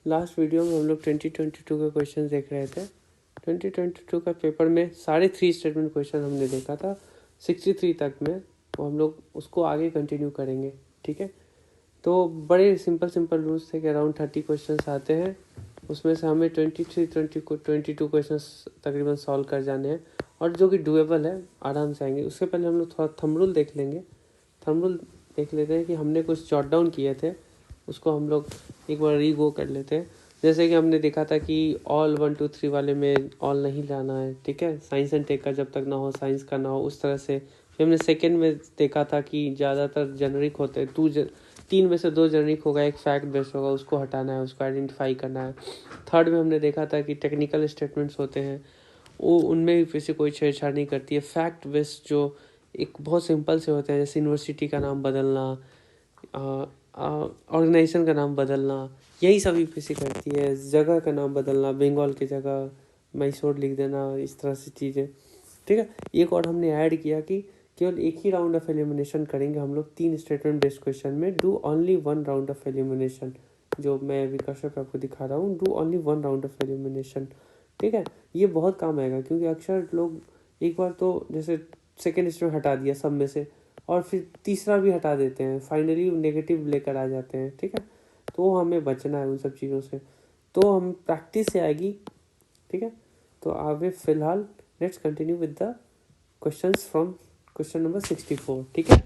Last video में हम लोग 2022 के क्वेश्चन देख रहे थे। 2022 का पेपर में सारे 3 स्टेटमेंट क्वेश्चन हमने देखा था 63 तक में, तो हम लोग उसको आगे कंटिन्यू करेंगे। ठीक है, तो बड़े सिंपल रूल्स थे कि अराउंड 30 क्वेश्चन आते हैं, उसमें से हमें 22 क्वेश्चन तकरीबन सॉल्व कर जाने हैं और जो कि डुएबल है, आराम से आएंगे। उससे पहले हम लोग थोड़ा थंब रूल देख लेंगे। थंब रूल देख लेते हैं कि हमने कुछ जॉट डाउन किए थे, उसको हम लोग एक बार रीगो कर लेते हैं। जैसे कि हमने देखा था कि ऑल 1 2 3 वाले में ऑल नहीं लाना है। ठीक है, साइंस एंड टेक का जब तक ना हो, साइंस का ना हो, उस तरह से। फिर हमने सेकेंड में देखा था कि ज़्यादातर जेनरिक होते हैं, 3 में से 2 जेनरिक होगा, एक फैक्ट बेस्ड होगा, उसको हटाना है, उसको आइडेंटिफाई करना है। थर्ड में हमने देखा था कि टेक्निकल स्टेटमेंट्स होते हैं, वो उनमें भी फिर से कोई छेड़छाड़ नहीं करती है। फैक्ट बेस्ड जो एक बहुत सिंपल से होते हैं, जैसे यूनिवर्सिटी का नाम बदलना, ऑर्गेनाइजेशन का नाम बदलना, यही सभी पीसी करती है। जगह का नाम बदलना, बंगाल की जगह मैसूर लिख देना, इस तरह से चीज़ें। ठीक है, एक और हमने ऐड किया कि केवल एक ही राउंड ऑफ एलिमिनेशन करेंगे हम लोग 3 स्टेटमेंट बेस्ड क्वेश्चन में। Do only 1 round of elimination, जो मैं अभी कर्सर पे आपको दिखा रहा हूँ, do only 1 round of elimination. ठीक है, ये बहुत काम आएगा क्योंकि अक्सर लोग एक बार तो जैसे सेकेंड स्टेटमेंट हटा दिया सब में से, और फिर तीसरा भी हटा देते हैं, फाइनली नेगेटिव लेकर आ जाते हैं। ठीक है, तो हमें बचना है उन सब चीज़ों से, तो हम प्रैक्टिस से आएगी। ठीक है, तो आगे फिलहाल let's continue with the questions from question number 64। ठीक है,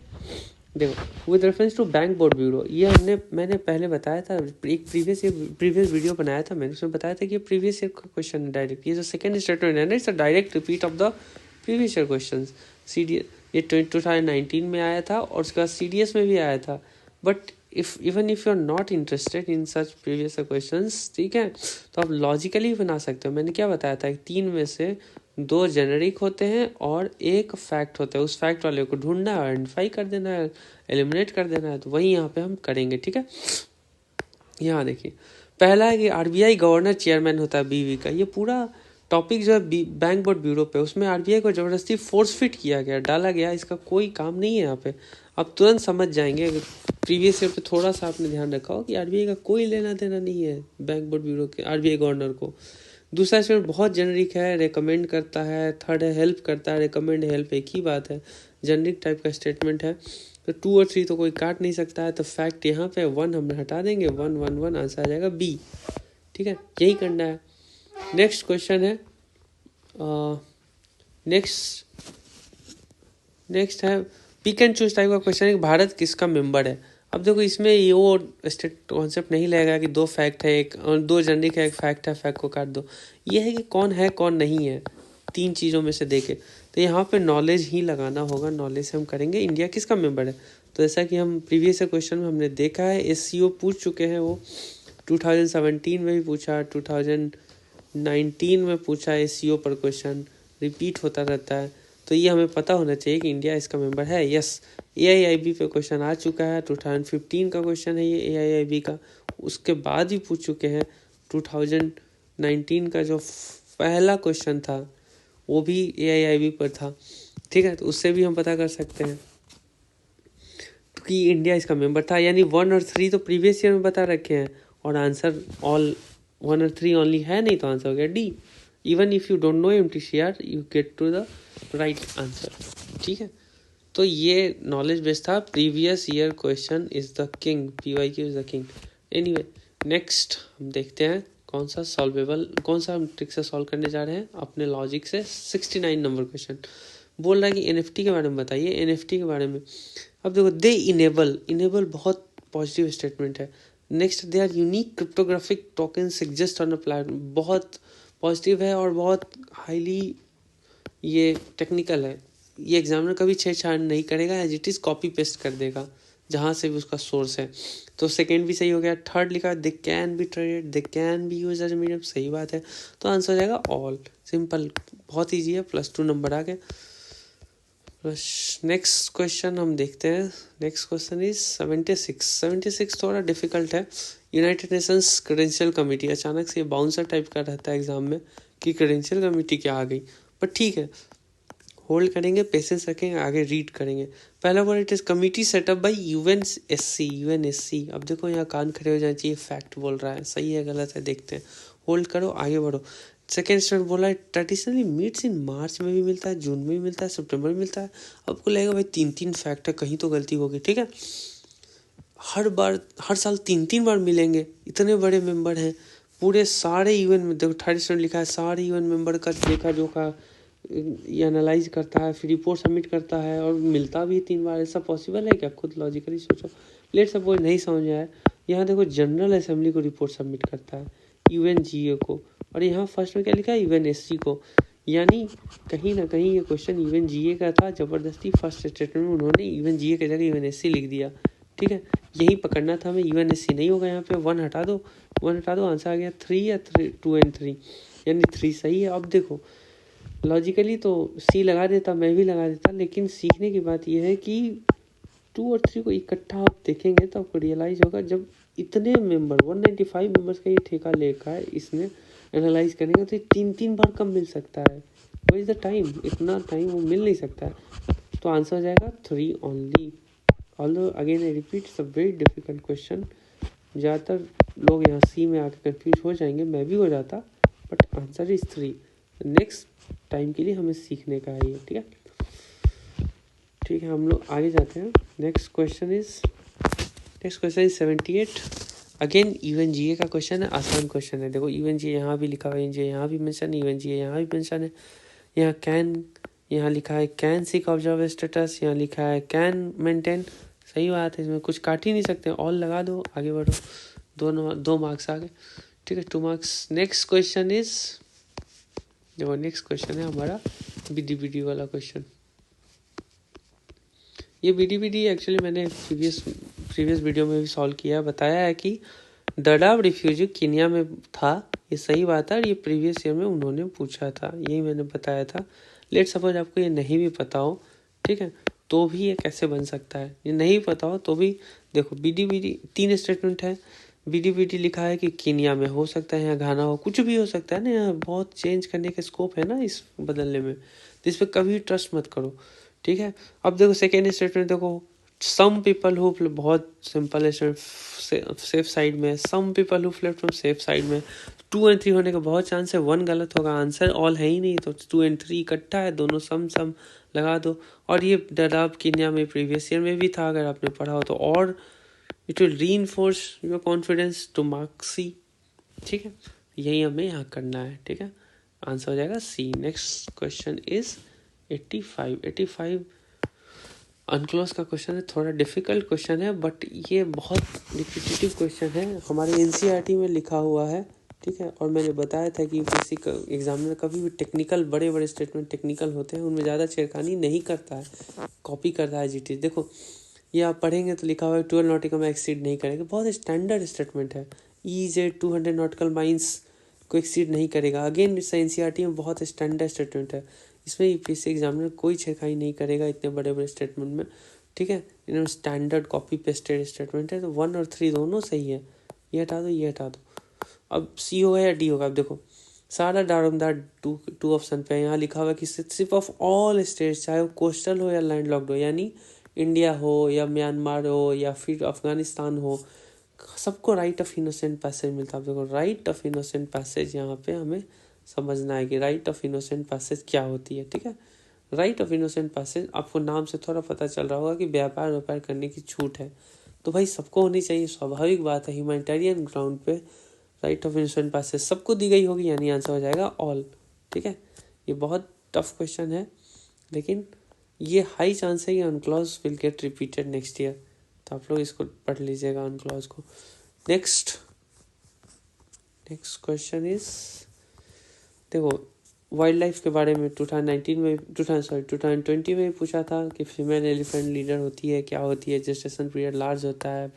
देखो, with reference to bank board bureau, ये मैंने पहले बताया था, एक प्रीवियस वीडियो बनाया था मैंने, उसमें बताया था कि ये प्रीवियस ईयर का क्वेश्चन है डायरेक्ट। ये जो सेकंड स्टेटमेंट है ना, it's a direct repeat of the previous year question. ये 2019 में आया था और उसके बाद CDS में भी आया था। But even if you are not interested in such previous questions, ठीक है, तो आप लॉजिकली बना सकते हो। मैंने क्या बताया था, 3 में से 2 जेनरिक होते हैं और एक फैक्ट होता है, उस फैक्ट वाले को ढूंढना है, आइडेंटिफाई कर देना है, एलिमिनेट कर देना है, तो वही यहाँ पे हम करेंगे। ठीक है, यहाँ देखिए, पहला है कि RBI गवर्नर चेयरमैन होता है BV का। ये पूरा टॉपिक जो है बैंक बोर्ड ब्यूरो पे, उसमें RBI को जबरदस्ती फोर्स फिट किया गया, डाला गया, इसका कोई काम नहीं है यहाँ पे। आप तुरंत समझ जाएंगे, प्रीवियस ईयर पे थोड़ा सा आपने ध्यान रखा हो कि RBI का कोई लेना देना नहीं है बैंक बोर्ड ब्यूरो के RBI गवर्नर को। दूसरा स्टेटमेंट बहुत जेनरिक है, रेकमेंड करता है। थर्ड है हेल्प करता है, रेकमेंड हेल्प एक ही बात है, जेनरिक टाइप का स्टेटमेंट है। तो 2 और 3 तो कोई काट नहीं सकता है, तो फैक्ट यहाँ पे 1 हम हटा देंगे, 1 1 1 आंसर आ जाएगा B। ठीक है, यही करना है। नेक्स्ट क्वेश्चन है, नेक्स्ट है पिक एंड चूज टाइप का क्वेश्चन है, भारत किसका मेंबर है। अब देखो, इसमें ये वो स्टेट कॉन्सेप्ट नहीं लगेगा कि 2 फैक्ट है, एक 2 जेनरिक है, एक फैक्ट है, फैक्ट को काट दो। ये है कि कौन है कौन नहीं है, 3 चीज़ों में से देखे, तो यहाँ पे नॉलेज ही लगाना होगा। नॉलेज से हम करेंगे इंडिया किसका मेंबर है। तो जैसा कि हम प्रीवियस क्वेश्चन में हमने देखा है, SCO पूछ चुके हैं, वो 2017 में भी पूछा, 2019 में पूछा, SCO पर क्वेश्चन रिपीट होता रहता है। तो ये हमें पता होना चाहिए कि इंडिया इसका मेंबर है। यस, AIIB पे क्वेश्चन आ चुका है, 2015 का क्वेश्चन है ये AIIB का। उसके बाद भी पूछ चुके हैं, 2019 का जो पहला क्वेश्चन था वो भी AIIB पर था। ठीक है, तो उससे भी हम पता कर सकते हैं कि इंडिया इसका मेंबर था। यानी 1 और 3 तो प्रीवियस ईयर में बता रखे हैं, और आंसर ऑल 1 और 3 ओनली है, नहीं तो आंसर हो गया D। Even if you don't know MTCR, you get to the right answer. ठीक है, तो ये नॉलेज बेस्ड था। Previous year question is the king, PYQ is the king. Anyway, next हम देखते हैं कौन सा हम ट्रिक से सॉल्व करने जा रहे हैं अपने लॉजिक से। 69 नंबर क्वेश्चन बोल रहा है कि NFT के बारे में बताइए। NFT के बारे में अब देखो, दे इनेबल बहुत पॉजिटिव स्टेटमेंट है। Next, they are unique cryptographic tokens exist on a platform, बहुत पॉजिटिव है और बहुत हाईली ये टेक्निकल है। ये एग्जामिनर कभी छेड़छाड़ नहीं करेगा, as it is copy paste कर देगा जहाँ से भी उसका सोर्स है। तो सेकेंड भी सही हो गया। थर्ड लिखा, they can be traded, they can be use as medium, सही बात है। तो आंसर हो जाएगा ऑल। सिंपल, बहुत ईजी है, +2 नंबर आ गए। नेक्स्ट क्वेश्चन हम देखते हैं। नेक्स्ट क्वेश्चन इज 76 थोड़ा डिफिकल्ट है। यूनाइटेड नेशंस क्रेडेंशियल कमेटी, अचानक से बाउंसर टाइप का रहता है एग्जाम में कि क्रेडेंशियल कमेटी क्या आ गई, पर ठीक है, होल्ड करेंगे, पेशेंस रखेंगे, आगे रीड करेंगे। पहला word it is committee set up by UNSC. अब देखो यहाँ कान खड़े हो जाना चाहिए, फैक्ट बोल रहा है, सही है गलत है देखते हैं। होल्ड करो, आगे बढ़ो। सेकेंड स्टूडेंट बोला है ट्रेडिशनली मीट्स इन मार्च में भी मिलता है, जून में भी मिलता है, सितंबर में मिलता है। आपको लगेगा भाई 3 फैक्ट है, कहीं तो गलती होगी, ठीक है। हर साल 3 बार मिलेंगे, इतने बड़े मेंबर हैं पूरे सारे इवेंट में। देखो थर्ड स्टूडेंट लिखा है सारे इवेंट मेंबर का देखा जोखा ये एनालाइज करता है, फिर रिपोर्ट सबमिट करता है और मिलता भी 3 बार। ऐसा पॉसिबल है क्या? खुद लॉजिकली सोचो। लेट सपोज नहीं समझ आया, यहाँ देखो जनरल असेंबली को रिपोर्ट सबमिट करता है, यूएनजीए को, और यहाँ फर्स्ट में क्या लिखा है, यूएनएससी को। यानी कहीं ना कहीं ये क्वेश्चन यूएनजीए का था, जबरदस्ती फर्स्ट स्टेटमेंट में उन्होंने यूएनजीए की जगह यूएनएससी लिख दिया, ठीक है। यही पकड़ना था हमें, यूएनएससी नहीं होगा यहाँ पे, 1 हटा दो, 1 हटा दो, आंसर आ गया 3 या 2 और 3, यानी 3 सही है। अब देखो लॉजिकली तो सी लगा देता, मैं भी लगा देता, लेकिन सीखने की बात यह है कि 2 और 3 को इकट्ठा आप देखेंगे तो आपको रियलाइज होगा, जब इतने मेंबर 195 मेंबर्स का ये ठेका लेकर है इसने एनालाइज करेंगे तो 3 बार कम मिल सकता है। वो इज द टाइम, इतना टाइम वो मिल नहीं सकता है, तो आंसर हो जाएगा 3 only. Although again I repeat, it's a very difficult question. ज़्यादातर लोग यहाँ सी में आके कंफ्यूज हो जाएंगे, मैं भी हो जाता, but answer is 3। Next time के लिए हमें सीखने का है ये, ठीक है। ठीक है, हम लोग आगे जाते हैं। Next question is 78। Again UNGA का क्वेश्चन है, आसान क्वेश्चन है। देखो यूएनजीए यहाँ भी लिखा हुआ है, यूएनजीए यहाँ भी मेंशन है, यूएनजीए यहाँ भी मेंशन है। यहाँ कैन, यहाँ लिखा है कैन सीक ऑब्जर्व स्टेटस, यहाँ लिखा है कैन मेंटेन। सही बात है, इसमें कुछ काट ही नहीं सकते, ऑल लगा दो, आगे बढ़ो। 2 मार्क्स आ गए, ठीक है, 2 मार्क्स। नेक्स्ट क्वेश्चन इज, देखो नेक्स्ट क्वेश्चन है हमारा बीडीबीडी वाला क्वेश्चन। ये बीडीबीडी एक्चुअली मैंने प्रीवियस वीडियो में भी सॉल्व किया, बताया है कि दडाब रिफ्यूजी केन्या में था, ये सही बात है, और ये प्रीवियस ईयर में उन्होंने पूछा था, यही मैंने बताया था। लेट सपोज आपको ये नहीं भी पता हो, ठीक है, तो भी ये कैसे बन सकता है, ये नहीं पता हो तो भी देखो बीडीबीडी 3 स्टेटमेंट है, बीडीबीडी लिखा है कि केन्या में हो सकता है, यहाँ घाना हो, कुछ भी हो सकता है ना, यहाँ बहुत चेंज करने के स्कोप है ना इस बदलने में, तो इस पर कभी ट्रस्ट मत करो, ठीक है। अब देखो सेकेंड स्टेटमेंट, देखो सम पीपल हु, बहुत सिंपल है, सेफ साइड में, सम पीपल हु फ्लेक्ट फ्रॉम सेफ साइड में, 2 और 3 होने का बहुत चांस है, 1 गलत होगा, आंसर ऑल है ही नहीं, तो 2 और 3 इकट्ठा है, दोनों सम लगा दो। और ये दडाब केन्या में प्रीवियस ईयर में भी था, अगर आपने पढ़ा हो तो, और it will reinforce your confidence to mark C, ठीक है, यही हमें यहाँ करना है, ठीक है, आंसर हो जाएगा सी। नेक्स्ट क्वेश्चन इज 85 अनक्लोज का क्वेश्चन है, थोड़ा डिफिकल्ट क्वेश्चन है, बट ये बहुत रिपीटेटिव क्वेश्चन है, हमारे एनसीईआरटी में लिखा हुआ है, ठीक है। और मैंने बताया था कि यूपीएससी का एग्जामिनर कभी भी टेक्निकल बड़े स्टेटमेंट टेक्निकल होते हैं, उनमें ज़्यादा छेड़खानी नहीं करता है, कॉपी करता है जीटी। देखो ये आप पढ़ेंगे तो लिखा हुआ है 12 नॉटिकल में एक्सीड नहीं करेगा, बहुत स्टैंडर्ड स्टेटमेंट है। EZ 200 नॉटिकल माइल्स को एक्सीड नहीं करेगा, अगेन एनसीईआरटी में बहुत स्टैंडर्ड स्टेटमेंट है, इसमें यूपीएससी एग्जामिनर कोई छेड़खानी नहीं करेगा इतने बड़े स्टेटमेंट में, ठीक है। इन्होंने स्टैंडर्ड कॉपी पेस्टेड स्टेटमेंट है, तो 1 और 3 दोनों सही है, ये हटा दो, ये हटा दो। अब सी होगा या डी होगा, अब देखो सारा दारोमदार 2 ऑप्शन पे यहाँ लिखा हुआ है कि सिर्फ ऑफ ऑल स्टेट्स, चाहे वो कोस्टल हो या लैंडलॉक्ड हो, यानी इंडिया हो या म्यांमार हो या फिर अफगानिस्तान हो, सबको राइट ऑफ इनोसेंट पैसेज मिलता है। देखो राइट ऑफ इनोसेंट पैसेज यहाँ पे हमें समझना है कि राइट ऑफ इनोसेंट पैसेज क्या होती है, ठीक है। राइट ऑफ इनोसेंट पैसेज आपको नाम से थोड़ा पता चल रहा होगा कि व्यापार करने की छूट है, तो भाई सबको होनी चाहिए, स्वाभाविक बात है, ह्यूमैनिटेरियन ग्राउंड पे राइट ऑफ इनोसेंट पैसेज सबको दी गई होगी, यानी आंसर हो जाएगा ऑल, ठीक है। ये बहुत टफ क्वेश्चन है, लेकिन ये हाई चांस है कि अनक्लॉज will get repeated next year, तो आप लोग इसको पढ़ लीजिएगा अनक्लॉज को। नेक्स्ट क्वेश्चन इज, देखो वाइल्ड लाइफ के बारे में 2020 में पूछा था कि फीमेल एलिफेंट लीडर होती है, क्या होती है, जेस्टेशन पीरियड लार्ज होता है,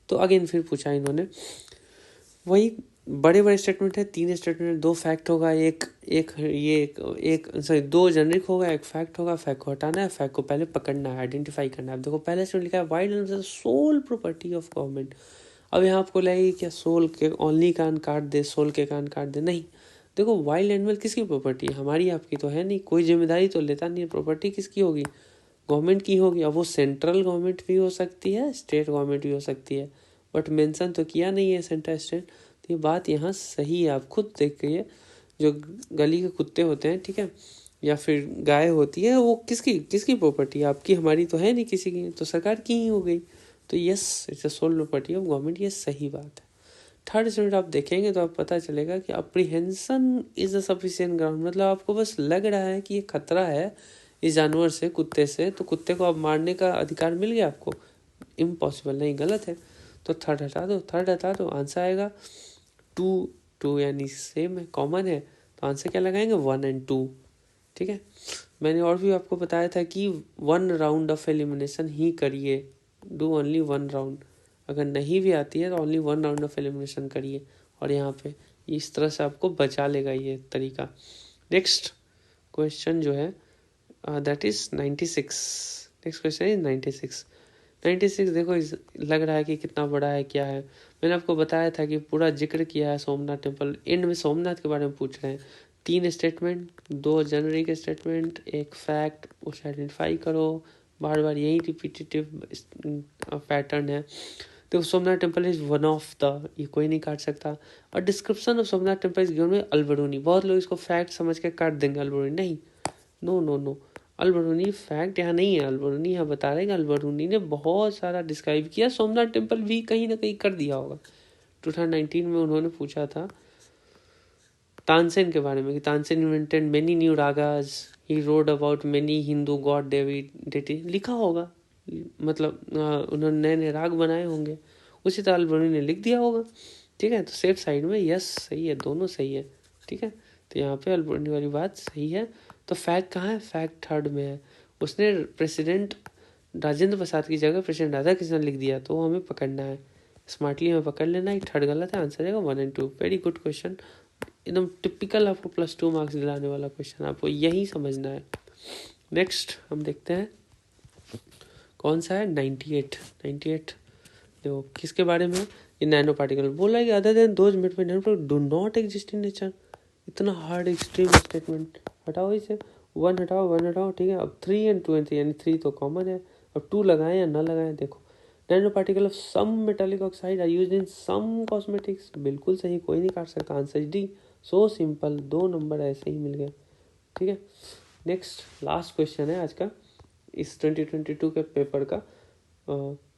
तो अगेन फिर पूछा इन्होंने, वही बड़े स्टेटमेंट है, 3 स्टेटमेंट, 2 फैक्ट होगा, एक सॉरी 2 जेनरिक होगा, एक फैक्ट होगा, फैक्ट को हटाना है, फैक्ट को पहले पकड़ना है, आइडेंटिफाई करना है। अब देखो पहले स्टेटमेंट लिखा है wild sole property of government, अब यहाँ आपको लगेगी क्या सोल के ओनली कान काट दे, सोल के कान काट दे, नहीं, देखो वाइल्ड एनिमल किसकी प्रॉपर्टी है, हमारी आपकी तो है नहीं, कोई जिम्मेदारी तो लेता नहीं है, प्रॉपर्टी किसकी होगी, गवर्नमेंट की होगी। अब वो सेंट्रल गवर्नमेंट भी हो सकती है, स्टेट गवर्नमेंट भी हो सकती है, बट मेंशन तो किया नहीं है सेंट्रल स्टेट। तो ये बात यहाँ सही है, आप खुद देखिए जो गली के कुत्ते होते हैं, ठीक है, या फिर गाय होती है, वो किसकी किसकी प्रॉपर्टी है, आपकी हमारी तो है नहीं किसी की, तो सरकार की ही हो गई। तो yes it's a sole property of government, ये सही बात है। थर्ड स्टेटमेंट आप देखेंगे तो आप पता चलेगा कि apprehension is a sufficient ground, मतलब आपको बस लग रहा है कि ये खतरा है इस जानवर से, कुत्ते से, तो कुत्ते को अब मारने का अधिकार मिल गया आपको, इम्पॉसिबल, नहीं, गलत है। तो थर्ड हटा दो, थर्ड हटा दो, आंसर आएगा 2 2 यानी सेम है, कॉमन है, तो आंसर क्या लगाएंगे 1 और 2, ठीक है। मैंने और भी आपको बताया था कि 1 राउंड ऑफ एलिमिनेशन ही करिए, डू ओनली 1 राउंड, अगर नहीं भी आती है तो ओनली 1 राउंड ऑफ एलिमिनेशन करिए, और यहाँ पे इस तरह से आपको बचा लेगा ये तरीका। नेक्स्ट क्वेश्चन जो है that is 96, next question is 96 देखो लग रहा है कि कितना बड़ा है, क्या है। मैंने आपको बताया था कि पूरा जिक्र किया है सोमनाथ टेम्पल, एंड में सोमनाथ के बारे में पूछ रहे हैं, 3 स्टेटमेंट, 2 जनवरी के स्टेटमेंट, एक फैक्ट, उसे आइडेंटिफाई करो, बार बार यही रिपीटेटिव पैटर्न है। तो Somnath temple is one of the, ये कोई नहीं काट सकता। और description of Somnath temple is given में अलबरूनी, बहुत लोग इसको फैक्ट समझ के काट देंगे, अलबरूनी नहीं, no no no, Alberuni fact यहाँ नहीं है, अलबरूनी यहाँ बता रहे हैं कि अलबरूनी ने बहुत सारा डिस्क्राइब किया, सोमनाथ टेम्पल भी कहीं ना कहीं कर दिया होगा। 2019 में उन्होंने पूछा था तानसेन के बारे में कि Tansen invented many new ragas, he road about many Hindu God deity, लिखा होगा, मतलब उन्होंने नए नए राग बनाए होंगे, उसी तरह अलबरूनी ने लिख दिया होगा, ठीक है। तो सेफ साइड में यस सही है, दोनों सही है, ठीक है। तो यहाँ पे अलबरूनी वाली बात सही है। तो फैक्ट कहाँ है, फैक्ट थर्ड में है, उसने प्रेसिडेंट राजेंद्र प्रसाद की जगह प्रेसिडेंट राधा कृष्णन लिख दिया, तो हमें पकड़ना है, स्मार्टली हमें पकड़ लेना है। थर्ड गलत है, आंसर आएगा 1 और 2। वेरी गुड क्वेश्चन, एकदम टिपिकल आपको +2 मार्क्स दिलाने वाला क्वेश्चन, आपको यही समझना है। नेक्स्ट हम देखते हैं कौन सा है, 98 देखो किसके बारे में, ये नैनो पार्टिकल बोला है कि other than those made by nano particle do not exist in nature, इतना हार्ड एक्सट्रीम स्टेटमेंट, हटाओ इसे, 1 हटाओ 1 हटाओ, ठीक है। अब 3 और 2 यानी 3 तो कॉमन है, अब 2 लगाएं या ना लगाएं, देखो nano particle of some metallic oxide are used in some cosmetics, बिल्कुल सही, कोई नहीं काट सकता, answer D, so simple, 2 number ऐसे ही मिल गए, ठीक है। नेक्स्ट लास्ट क्वेश्चन है आज का इस 2022 के पेपर का,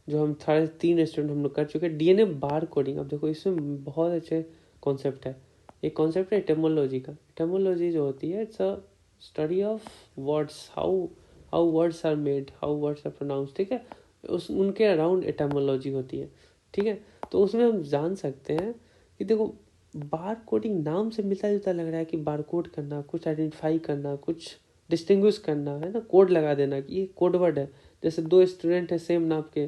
जो हम 3 स्टूडेंट हम लोग कर चुके हैं, डीएनए बार कोडिंग। अब देखो इसमें बहुत अच्छे कॉन्सेप्ट है, एक कॉन्सेप्ट है एटिमोलॉजी का, एटिमोलॉजी जो होती है it's a study of words, how words are made, how words are pronounce, ठीक है, उस उनके अराउंड एटिमोलॉजी होती है, ठीक है। तो उसमें हम जान सकते हैं कि देखो बार कोडिंग नाम से मिलता जुलता लग रहा है कि बार कोड करना, कुछ आइडेंटिफाई करना, कुछ डिस्टिंग्विश करना, है ना, कोड लगा देना कि ये कोड वर्ड है। जैसे 2 स्टूडेंट है सेम नाम के,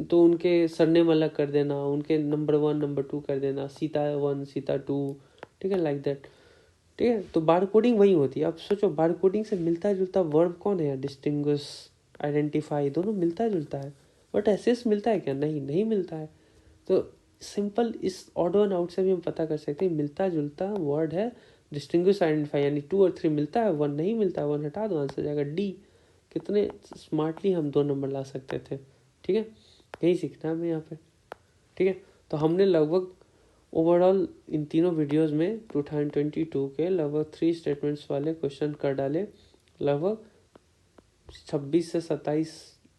तो उनके सरनेम अलग कर देना, उनके नंबर 1 नंबर 2 कर देना, सीता 1 सीता 2, ठीक है, लाइक दैट, ठीक है। तो बार कोडिंग वही होती है। अब सोचो बार कोडिंग से मिलता जुलता वर्ब कौन है, डिस्टिंग्विश, आइडेंटिफाई, दोनों मिलता जुलता है, बट एसेस मिलता है क्या, नहीं नहीं मिलता है। तो सिंपल इस ऑड एंड आउट से भी हम पता कर सकते हैं मिलता जुलता वर्ड है डिस्टिंग्विश, आइडेंटिफाई, यानी 2 और 3 मिलता है, 1 नहीं मिलता है, 1 हटा दो, आंसर जाएगा डी। कितने स्मार्टली हम 2 नंबर ला सकते थे, ठीक है, यही सीखना है हमें यहाँ पे, ठीक है। तो हमने लगभग ओवरऑल इन तीनों वीडियोस में 2022 के लगभग 3 स्टेटमेंट्स वाले क्वेश्चन कर डाले, लगभग 26 से 27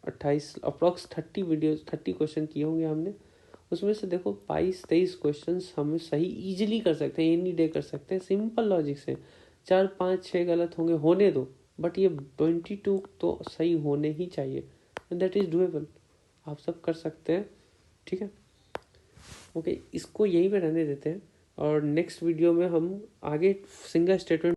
28 अप्रॉक्स 30 क्वेश्चन किए होंगे हमने। उसमें से देखो 22-23 क्वेश्चन हम सही इजीली कर सकते हैं, एनी डे कर सकते हैं, सिंपल लॉजिक से। 4 5 6 गलत होंगे, होने दो, बट ये 22 तो सही होने ही चाहिए, एंड दैट इज डूएबल, आप सब कर सकते हैं, ठीक है। ओके, इसको यहीं पे रहने देते हैं, और नेक्स्ट वीडियो में हम आगे सिंगल स्टेटमेंट